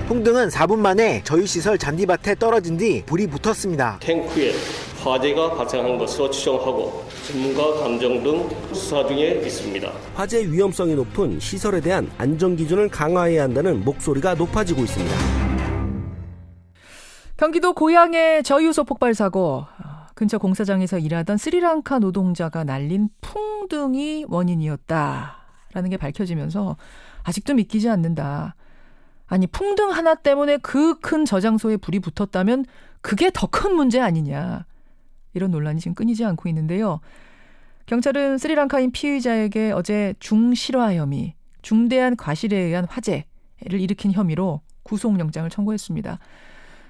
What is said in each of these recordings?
풍등은 4분 만에 저희 시설 잔디밭에 떨어진 뒤 불이 붙었습니다. 탱크에 화재가 발생한 것으로 추정하고 전문가 감정 등 수사 중에 있습니다. 화재 위험성이 높은 시설에 대한 안전 기준을 강화해야 한다는 목소리가 높아지고 있습니다. 경기도 고양의 저유소 폭발 사고. 근처 공사장에서 일하던 스리랑카 노동자가 날린 풍등이 원인이었다라는 게 밝혀지면서 아직도 믿기지 않는다. 아니, 풍등 하나 때문에 그 큰 저장소에 불이 붙었다면 그게 더 큰 문제 아니냐. 이런 논란이 지금 끊이지 않고 있는데요. 경찰은 스리랑카인 피의자에게 어제 중실화 혐의, 중대한 과실에 의한 화재를 일으킨 혐의로 구속영장을 청구했습니다.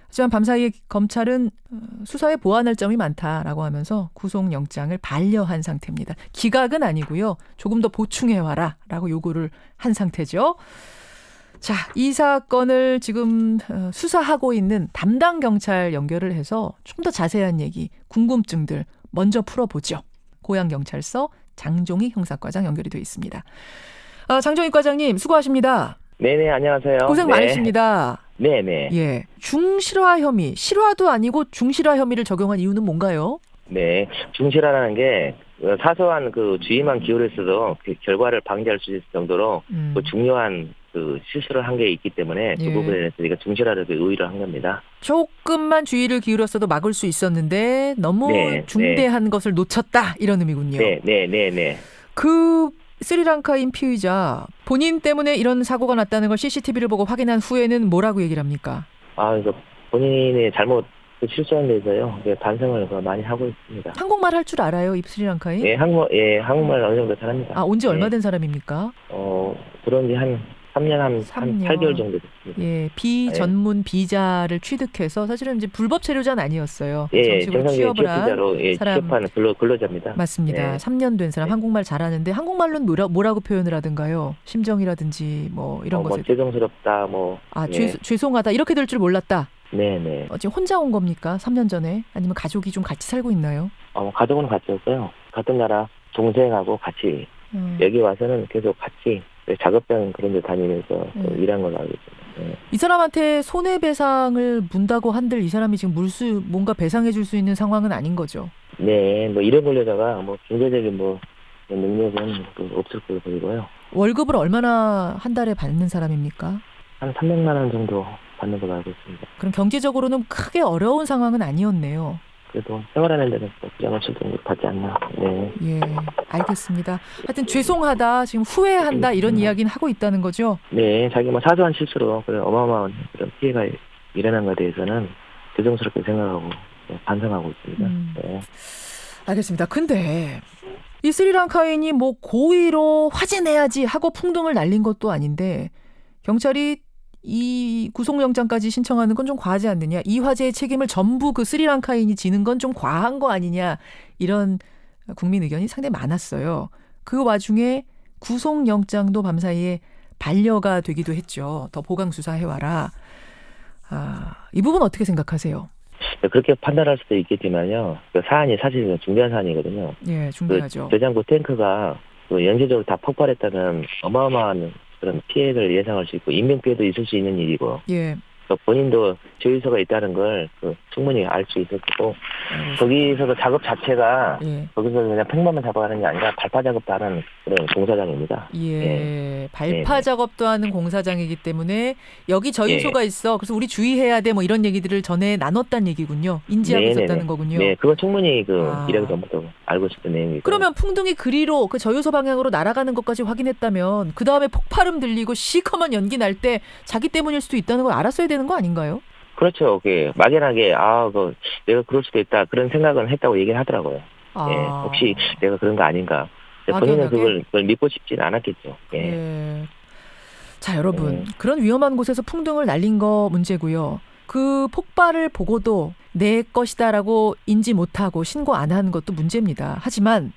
하지만 밤사이에 검찰은 수사에 보완할 점이 많다라고 하면서 구속영장을 반려한 상태입니다. 기각은 아니고요. 조금 더 보충해와라 라고 요구를 한 상태죠. 자, 이 사건을 지금 수사하고 있는 담당 경찰 연결을 해서 좀 더 자세한 얘기, 궁금증들 먼저 풀어보죠. 고양경찰서 장종희 형사과장 연결이 되어 있습니다. 장종희 과장님 수고하십니다. 네네, 안녕하세요. 고생 네. 많으십니다. 네네. 예, 중실화 혐의, 실화도 아니고 중실화 혐의를 적용한 이유는 뭔가요? 네, 중실화라는 게 사소한 그 주의만 기울였어도 그 결과를 방지할 수 있을 정도로 그 중요한 그 실수를 한 게 있기 때문에 그 예. 부분에 대해서 우리가 중실화를 의의를 한 겁니다. 조금만 주의를 기울였어도 막을 수 있었는데 너무 네, 중대한 것을 놓쳤다 이런 의미군요. 네네네네. 그 스리랑카인 피의자 본인 때문에 이런 사고가 났다는 걸 CCTV를 보고 확인한 후에는 뭐라고 얘기를 합니까? 그래서 본인의 잘못 실수한 데서요, 반성을 많이 하고 있습니다. 한국말 할 줄 알아요, 이 스리랑카인? 한국말 어느 정도 잘합니다. 온 지 얼마 된 사람입니까? 들어온 지 한 3년, 한 3년. 8개월 정도 됐습니다. 예, 비전문 비자를 취득해서 사실은 이제 불법 체류자는 아니었어요. 예, 정식으로 정상적인 취업을 한 취업자로 사람. 취업하는 근로자입니다. 맞습니다. 네. 3년 된 사람 네. 한국말 잘하는데 한국말로는 뭐라고 표현을 하든가요? 심정이라든지 뭐 이런 것에 죄송스럽다, 예. 죄송하다 이렇게 될 줄 몰랐다. 네네. 지금 혼자 온 겁니까? 3년 전에? 아니면 가족이 좀 같이 살고 있나요? 가족은 같이 왔어요. 같은 나라 동생하고 같이 여기 와서는 계속 같이 작업장 그런 데 다니면서 일한 걸로 알고 있습니다. 이 사람한테 손해배상을 문다고 한들 이 사람이 지금 뭔가 배상해 줄 수 있는 상황은 아닌 거죠? 네, 이런 걸려다가 경제적인 능력은 없을 걸로 보이고요. 월급을 얼마나 한 달에 받는 사람입니까? 한 300만 원 정도 받는 걸로 알고 있습니다. 그럼 경제적으로는 크게 어려운 상황은 아니었네요. 그래도 생활하는 데는 부담을 줄 정도 받지 않나. 네. 예, 알겠습니다. 하여튼 죄송하다, 지금 후회한다 이런 이야기는 하고 있다는 거죠? 네, 자기 사소한 실수로 그런 어마어마한 그런 피해가 일어난 것에 대해서는 죄송스럽게 생각하고 반성하고 있습니다. 네. 알겠습니다. 근데 이 스리랑카인이 고의로 화재 내야지 하고 풍등을 날린 것도 아닌데 경찰이 이 구속영장까지 신청하는 건 좀 과하지 않느냐. 이 화재의 책임을 전부 그 스리랑카인이 지는 건 좀 과한 거 아니냐. 이런 국민 의견이 상당히 많았어요. 그 와중에 구속영장도 밤사이에 반려가 되기도 했죠. 더 보강수사해와라. 이 부분 어떻게 생각하세요? 그렇게 판단할 수도 있겠지만요. 그 사안이 사실은 중대한 사안이거든요. 예, 중대하죠. 저장고 탱크가 연쇄적으로 다 폭발했다는 어마어마한 그런 피해를 예상할 수 있고 인명피해도 있을 수 있는 일이고 예. 본인도 저유소가 있다는 걸 충분히 알 수 있을 거고 거기서도 작업 자체가 거기서 그냥 팽만만 작업하는 게 아니라 발파 작업도 하는 그런 공사장입니다. 예, 발파 작업도 하는 공사장이기 때문에 여기 저유소가 있어. 그래서 우리 주의해야 돼. 이런 얘기들을 전에 나눴다는 얘기군요. 인지하고 있었다는 거군요. 네, 그건 충분히 일하기 전부터 알고 있었던 내용이고. 그러면 풍등이 그리로 그 저유소 방향으로 날아가는 것까지 확인했다면 그 다음에 폭발음 들리고 시커먼 연기 날 때 자기 때문일 수도 있다는 걸 알았어야 되는 거 아닌가요? 그렇죠. 막연하게 내가 그럴 수도 있다 그런 생각은 했다고 얘기를 하더라고요. 예, 혹시 내가 그런 거 아닌가. 본인은 그걸 믿고 싶지는 않았겠죠. 예. 자, 여러분 그런 위험한 곳에서 풍등을 날린 거 문제고요. 그 폭발을 보고도 내 것이다라고 인지 못하고 신고 안 하는 것도 문제입니다. 하지만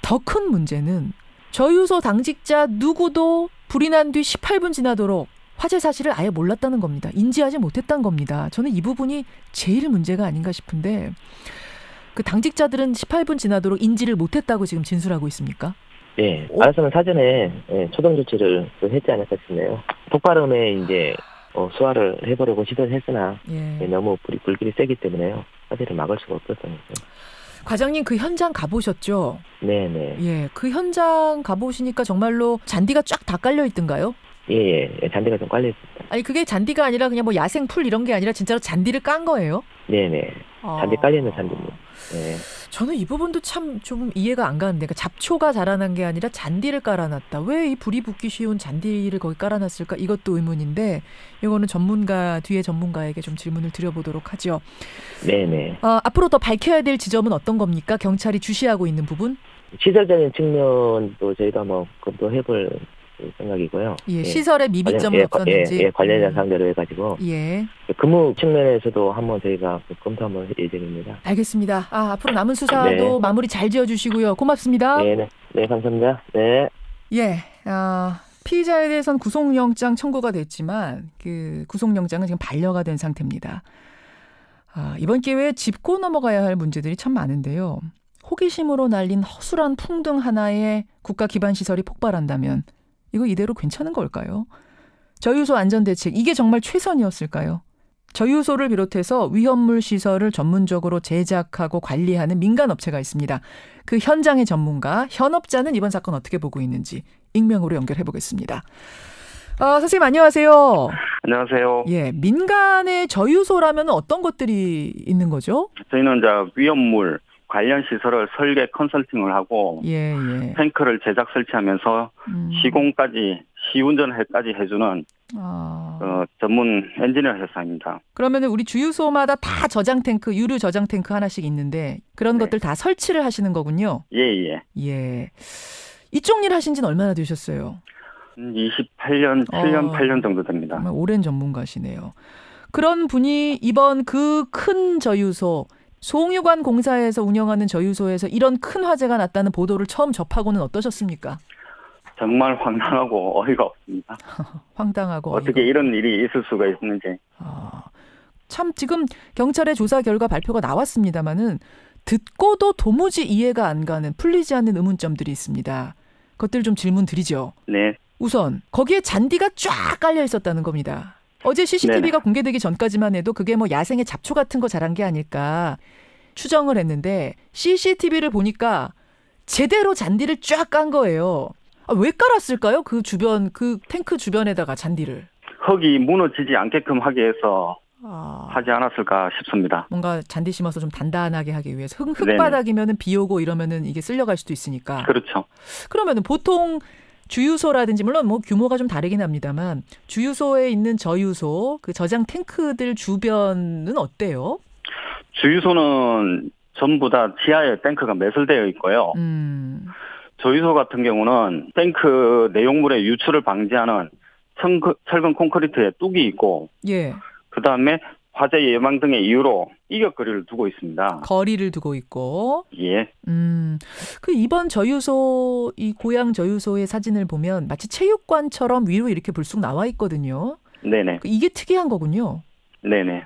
더 큰 문제는 저유소 당직자 누구도 불이 난 뒤 18분 지나도록 화재 사실을 아예 몰랐다는 겁니다. 인지하지 못했다는 겁니다. 저는 이 부분이 제일 문제가 아닌가 싶은데 그 당직자들은 18분 지나도록 인지를 못했다고 지금 진술하고 있습니까? 네, 알았으면 사전에 초동 조치를 했지 않을까 싶네요. 폭발음에 이제 수화를 해보려고 시도를 했으나 예. 너무 불길이 세기 때문에요. 화재를 막을 수가 없었던 거죠. 과장님 그 현장 가보셨죠? 네네. 예, 그 현장 가보시니까 정말로 잔디가 쫙 다 깔려 있던가요? 예. 잔디가 좀 깔려 있습니다. 아니 그게 잔디가 아니라 그냥 뭐 야생 풀 이런 게 아니라 진짜로 잔디를 깐 거예요? 네네. 잔디 깔려 있는 잔디입니다. 네. 저는 이 부분도 참 좀 이해가 안 가는데, 그러니까 잡초가 자라난 게 아니라 잔디를 깔아놨다. 왜 이 불이 붙기 쉬운 잔디를 거기 깔아놨을까? 이것도 의문인데 이거는 뒤에 전문가에게 좀 질문을 드려보도록 하죠. 네네. 앞으로 더 밝혀야 될 지점은 어떤 겁니까? 경찰이 주시하고 있는 부분? 시설적인 측면도 저희가 한번 검토해볼 생각이고요. 예, 시설에 미비점은 없었는지. 관련자 상대로 해가지고. 예. 근무 측면에서도 한번 저희가 검토 한번 할 예정입니다. 알겠습니다. 앞으로 남은 수사도 마무리 잘 지어주시고요. 고맙습니다. 네, 감사합니다. 네. 예, 피의자에 대해서는 구속영장 청구가 됐지만 그 구속영장은 지금 반려가 된 상태입니다. 이번 기회에 짚고 넘어가야 할 문제들이 참 많은데요. 호기심으로 날린 허술한 풍등 하나에 국가 기반 시설이 폭발한다면 이거 이대로 괜찮은 걸까요? 저유소 안전대책, 이게 정말 최선이었을까요? 저유소를 비롯해서 위험물 시설을 전문적으로 제작하고 관리하는 민간업체가 있습니다. 그 현장의 전문가, 현업자는 이번 사건 어떻게 보고 있는지 익명으로 연결해 보겠습니다. 선생님 안녕하세요. 안녕하세요. 예, 민간의 저유소라면 어떤 것들이 있는 거죠? 저희는 이제 위험물 관련 시설을 설계 컨설팅을 하고 예. 탱크를 제작 설치하면서 시공까지 시운전까지 해주는 전문 엔지니어 회사입니다. 그러면 우리 주유소마다 다 저장 탱크, 유류 저장 탱크 하나씩 있는데 그런 것들 다 설치를 하시는 거군요. 예. 이쪽 일 하신 지는 얼마나 되셨어요? 28년, 7년, 8년 정도 됩니다. 정말 오랜 전문가시네요. 그런 분이 이번 그 큰 저유소, 송유관 공사에서 운영하는 저유소에서 이런 큰 화재가 났다는 보도를 처음 접하고는 어떠셨습니까? 정말 황당하고 어이가 없습니다. 황당하고 어떻게 이런 일이 있을 수가 있는지. 참 지금 경찰의 조사 결과 발표가 나왔습니다마는 듣고도 도무지 이해가 안 가는, 풀리지 않는 의문점들이 있습니다. 그것들 좀 질문 드리죠. 네. 우선 거기에 잔디가 쫙 깔려 있었다는 겁니다. 어제 CCTV가 공개되기 전까지만 해도 그게 뭐 야생의 잡초 같은 거 자란 게 아닐까 추정을 했는데 CCTV를 보니까 제대로 잔디를 쫙 깐 거예요. 왜 깔았을까요? 그 주변, 그 탱크 주변에다가 잔디를. 흙이 무너지지 않게끔 하기 위해서 하지 않았을까 싶습니다. 뭔가 잔디 심어서 좀 단단하게 하기 위해서. 흙바닥이면은 비 오고 이러면은 이게 쓸려갈 수도 있으니까. 그렇죠. 그러면은 보통 주유소라든지 물론 뭐 규모가 좀 다르긴 합니다만 주유소에 있는 저유소, 그 저장 탱크들 주변은 어때요? 주유소는 전부 다 지하에 탱크가 매설되어 있고요. 저유소 같은 경우는 탱크 내용물의 유출을 방지하는 철근 콘크리트에 뚝이 있고, 예. 그 다음에 화재 예방 등의 이유로 이격거리를 두고 있습니다. 거리를 두고 있고. 예. 그 이번 저유소, 이 고양 저유소의 사진을 보면 마치 체육관처럼 위로 이렇게 불쑥 나와 있거든요. 네네. 이게 특이한 거군요. 네네.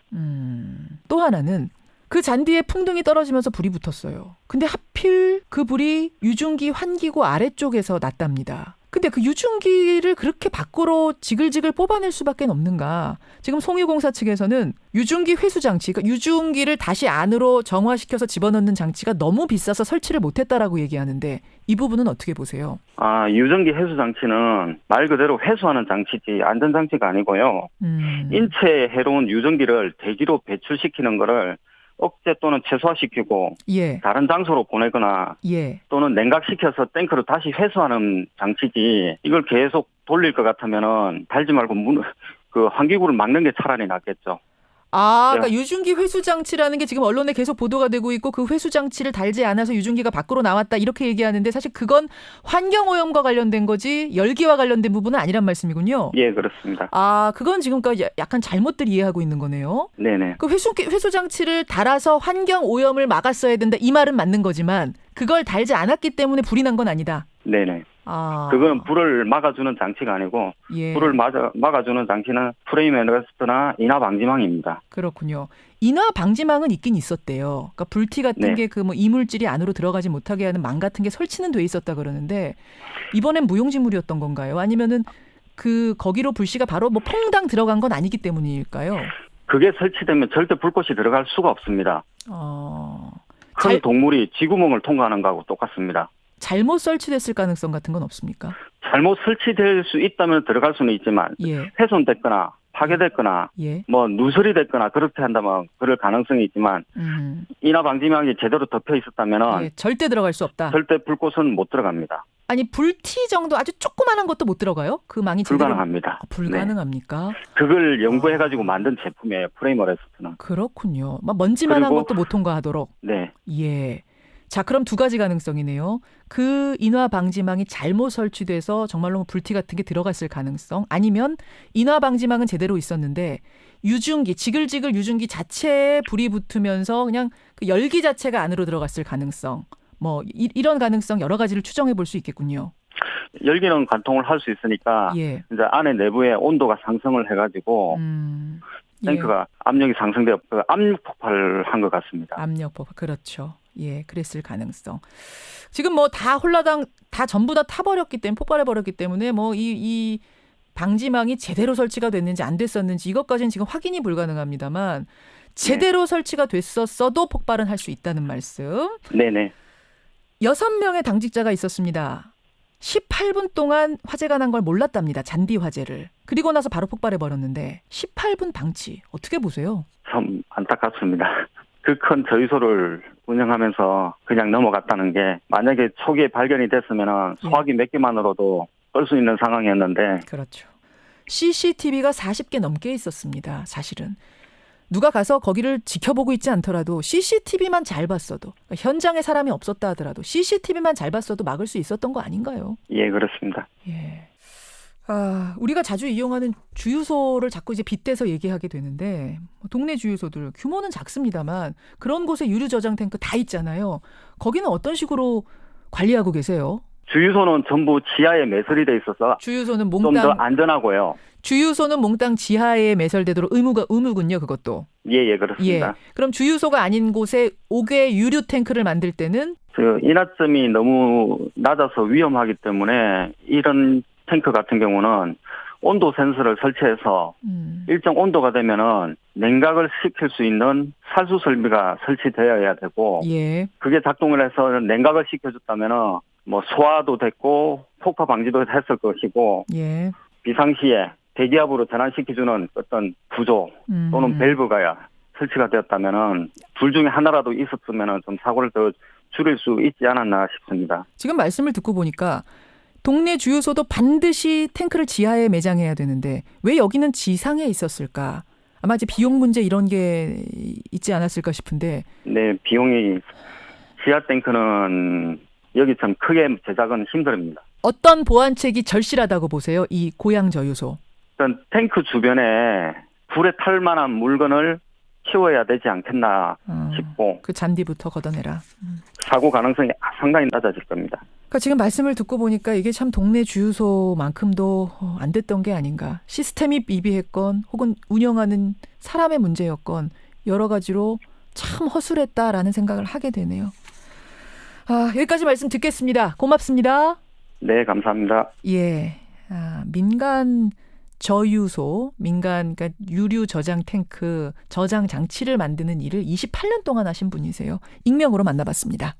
또 하나는 그 잔디에 풍등이 떨어지면서 불이 붙었어요. 근데 하필 그 불이 유증기 환기구 아래쪽에서 났답니다. 근데 그 유증기를 그렇게 밖으로 지글지글 뽑아낼 수밖에 없는가. 지금 송유공사 측에서는 유증기 회수 장치, 그러니까 유증기를 다시 안으로 정화시켜서 집어넣는 장치가 너무 비싸서 설치를 못했다라고 얘기하는데 이 부분은 어떻게 보세요? 유증기 회수 장치는 말 그대로 회수하는 장치지 안전장치가 아니고요. 인체에 해로운 유증기를 대기로 배출시키는 거를 억제 또는 최소화시키고 다른 장소로 보내거나 또는 냉각시켜서 탱크로 다시 회수하는 장치지, 이걸 계속 돌릴 것 같으면은 달지 말고 그 환기구를 막는 게 차라리 낫겠죠. 그러니까 유증기 회수 장치라는 게 지금 언론에 계속 보도가 되고 있고 그 회수 장치를 달지 않아서 유증기가 밖으로 나왔다 이렇게 얘기하는데 사실 그건 환경오염과 관련된 거지 열기와 관련된 부분은 아니란 말씀이군요. 예, 그렇습니다. 그건 지금까지 약간 잘못들 이해하고 있는 거네요. 네네. 그 회수 장치를 달아서 환경오염을 막았어야 된다 이 말은 맞는 거지만 그걸 달지 않았기 때문에 불이 난 건 아니다. 네네. 그건 불을 막아주는 장치가 아니고 불을 막아주는 장치는 프레임 에너스트나 인화 방지망입니다. 그렇군요. 인화 방지망은 있긴 있었대요. 그러니까 불티 같은 게 그 뭐 이물질이 안으로 들어가지 못하게 하는 망 같은 게 설치는 돼 있었다 그러는데 이번엔 무용지물이었던 건가요? 아니면은 거기로 불씨가 바로 뭐 퐁당 들어간 건 아니기 때문일까요? 그게 설치되면 절대 불꽃이 들어갈 수가 없습니다. 큰 동물이 쥐구멍을 통과하는 거하고 똑같습니다. 잘못 설치됐을 가능성 같은 건 없습니까? 잘못 설치될 수 있다면 들어갈 수는 있지만 훼손됐거나 파괴됐거나 뭐 누설이 됐거나 그렇게 한다면 그럴 가능성이 있지만 인화 방지망이 제대로 덮여 있었다면 절대 들어갈 수 없다. 절대 불꽃은 못 들어갑니다. 아니 불티 정도 아주 조그만한 것도 못 들어가요? 그 망이 불가능합니다. 불가능합니까? 그걸 연구해가지고 만든 제품이에요. 프레임어레스트는. 그렇군요. 막 먼지만한 것도 못 통과하도록. 네. 예. 자, 그럼 두 가지 가능성이네요. 그 인화 방지망이 잘못 설치돼서 정말로 불티 같은 게 들어갔을 가능성, 아니면 인화 방지망은 제대로 있었는데 유증기, 지글지글 유증기 자체에 불이 붙으면서 그냥 그 열기 자체가 안으로 들어갔을 가능성, 뭐 이런 가능성 여러 가지를 추정해 볼 수 있겠군요. 열기는 관통을 할 수 있으니까 이제 안에 내부에 온도가 상승을 해가지고 탱크가 압력이 상승되어 압력 폭발한 것 같습니다. 압력 폭발, 그렇죠. 예, 그랬을 가능성. 지금 뭐 다 홀라당 다 전부 다 타버렸기 때문에 폭발해버렸기 때문에 뭐 이 방지망이 제대로 설치가 됐는지 안 됐었는지 이것까지는 지금 확인이 불가능합니다만 제대로 설치가 됐었어도 폭발은 할 수 있다는 말씀. 네네. 6명의 당직자가 있었습니다. 18분 동안 화재가 난 걸 몰랐답니다. 잔디 화재를. 그리고 나서 바로 폭발해버렸는데 18분 방치. 어떻게 보세요? 참 안타깝습니다. 그 큰 저유소를 운영하면서 그냥 넘어갔다는 게 만약에 초기에 발견이 됐으면 소화기 몇 개만으로도 끌 수 있는 상황이었는데. 그렇죠. CCTV가 40개 넘게 있었습니다. 사실은. 누가 가서 거기를 지켜보고 있지 않더라도 CCTV만 잘 봤어도, 그러니까 현장에 사람이 없었다 하더라도 CCTV만 잘 봤어도 막을 수 있었던 거 아닌가요? 예, 그렇습니다. 예. 우리가 자주 이용하는 주유소를 자꾸 이제 빗대서 얘기하게 되는데 동네 주유소들 규모는 작습니다만 그런 곳에 유류 저장 탱크 다 있잖아요. 거기는 어떤 식으로 관리하고 계세요? 주유소는 전부 지하에 매설이 돼 있어서 주유소는 좀 더 안전하고요. 주유소는 몽땅 지하에 매설되도록 의무군요, 그것도. 예, 그렇습니다. 그럼 주유소가 아닌 곳에 5개 유류 탱크를 만들 때는 인화점이 너무 낮아서 위험하기 때문에 이런 탱크 같은 경우는 온도 센서를 설치해서 일정 온도가 되면은 냉각을 시킬 수 있는 살수 설비가 설치되어야 되고 그게 작동을 해서 냉각을 시켜줬다면은 뭐 소화도 됐고 폭파 방지도 했을 것이고 비상시에 대기압으로 전환시켜주는 어떤 구조 또는 밸브가 설치가 되었다면은 둘 중에 하나라도 있었으면은 좀 사고를 더 줄일 수 있지 않았나 싶습니다. 지금 말씀을 듣고 보니까 동네 주유소도 반드시 탱크를 지하에 매장해야 되는데 왜 여기는 지상에 있었을까? 아마 이제 비용 문제 이런 게 있지 않았을까 싶은데. 네, 비용이 지하 탱크는 여기 참 크게 제작은 힘듭니다. 어떤 보안책이 절실하다고 보세요? 이 고양 저유소. 일단 탱크 주변에 불에 탈 만한 물건을 키워야 되지 않겠나 싶고. 그 잔디부터 걷어내라. 사고 가능성이 상당히 낮아질 겁니다. 그러니까 지금 말씀을 듣고 보니까 이게 참 동네 주유소만큼도 안 됐던 게 아닌가. 시스템이 미비했건 혹은 운영하는 사람의 문제였건 여러 가지로 참 허술했다라는 생각을 하게 되네요. 여기까지 말씀 듣겠습니다. 고맙습니다. 네, 감사합니다. 예, 민간 저유소, 그러니까 유류 저장 탱크, 저장 장치를 만드는 일을 28년 동안 하신 분이세요. 익명으로 만나봤습니다.